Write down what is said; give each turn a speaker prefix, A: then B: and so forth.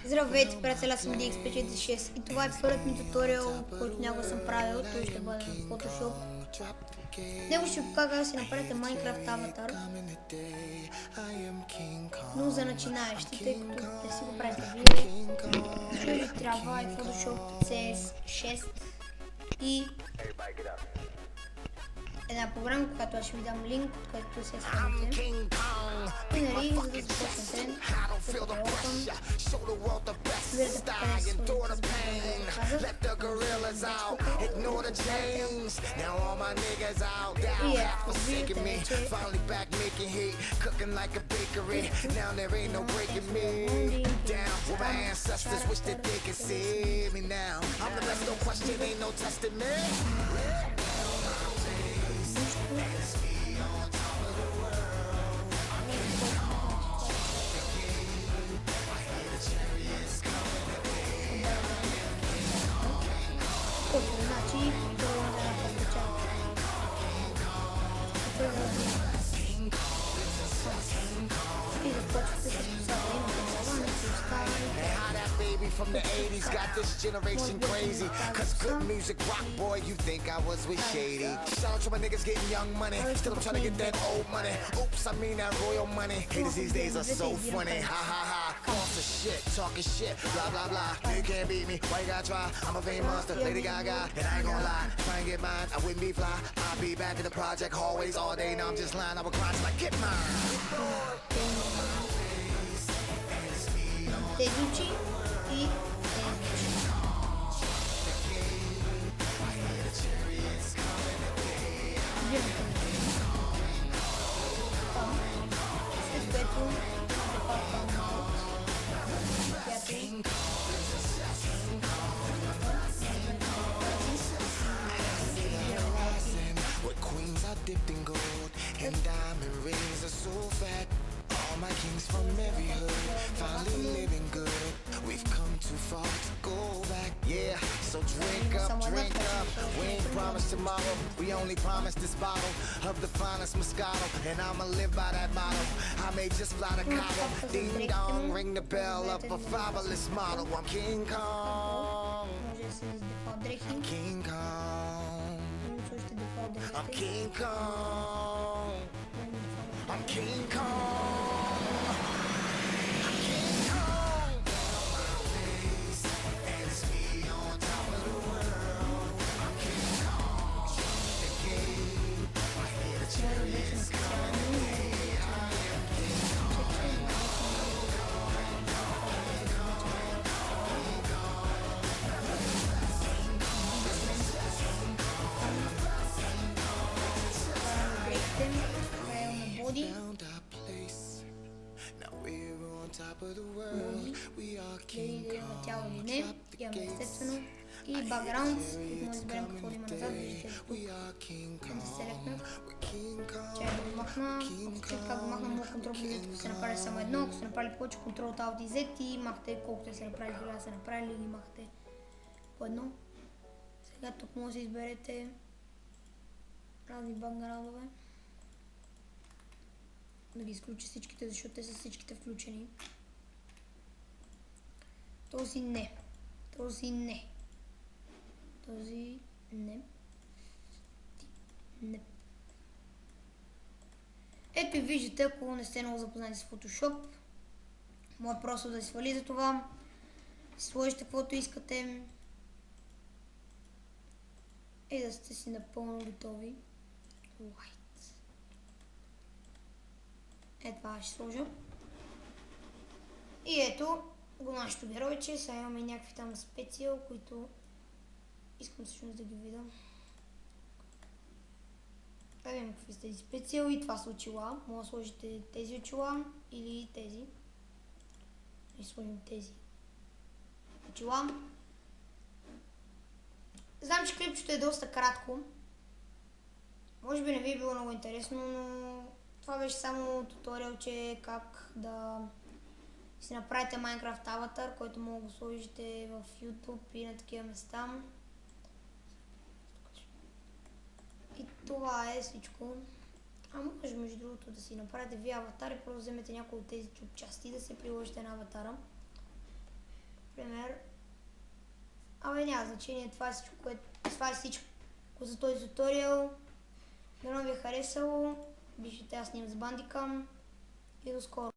A: Здравейте, приятели, аз съм DX546 и това е първият ми туториал, който някога съм правил. Той ще бъде на Photoshop. В него ще ви покажа как да си направите Minecraft аватар, но за начинаещи, тъй като не си го правите вие, ще ви трябва и Photoshop CS6 и една програма, която аз ще ви дам линк, от който се сравните. И нали, за да започнете, като е open, виждате къде се и ето, виждате вече значи първо да напечатам. И започвате с посада, имате това, не се оставите.
B: From the 80s got this generation crazy. Cause good music rock, boy, you think I was with Shady. Shout out to my niggas getting young money. Still I'm trying to get that old money. Oops, I mean that royal money. Haters these days are so funny. Ha ha ha. Cost of shit, talking shit, blah blah blah. You can't beat me, why you gotta try? I'm a vain monster, Lady Gaga, and I ain't gonna lie. Try and get mine, I wouldn't be fly. I'll be back in the project hallways all day. Now I'm just lying, I would grind till I get mine.
A: Тези и
B: What queens are dipped in gold, and diamond rings are so fat. All my kings from every hood, finally living good. We've come too far to go back. Yeah, so drink up, drink up. We ain't promised tomorrow, we only promised this bottle of the finest Moscato, and I'ma live by that motto. I may just fly to Cabo, ding dong, ring the bell of a fabulous model. I'm King Kong. I'm King Kong. I'm King Kong. I'm King Kong. I'm King Kong. Down on my face, and it's me on top of the world. I'm King Kong. The king, I hear the chariots coming. I am King Kong. Found our place. Now we're on top of the world. We are King Kong.
A: Тяло или не, имаме естествено и бакграунд, може да изберем какво да има назад, виждате тук, да се селектна, че да го махна, ако чуете как го махна, мога контрол Z, ако се направили само едно, ако се направили повече контрол Alt и Z и махте колкото се направили, 1000 се направили и ги махте по едно. Сега тук може да изберете разни бакграундове. Да ги изключи всичките, защото те са всичките включени. Този не. Този не. Този не. Не. Ето и виждате, ако не сте много запознати с Photoshop, може просто да свали за това. Сложите каквото искате. И да сте си напълно готови. White. Ето това ще сложа. И ето го нашето геройче. Сега имаме някакви там специал, които искам всъщност да ги видя. Да видим какви са тези специал и това са очила. Може да сложите тези очила или тези. И сложим тези очила. Знам, че клипчето е доста кратко. Може би не ви е било много интересно, но това беше само туториал, че как да си направите Minecraft аватар, който мога да сложите в YouTube и на такива места. И това е всичко. А може между другото да си направите вие аватар и просто вземете някои от тези части и да се приложите на аватара. Пример. Абе няма значение, това е всичко за този туториал. Дано ви е харесало. Пишете аз снимам с Bandicam и до скоро.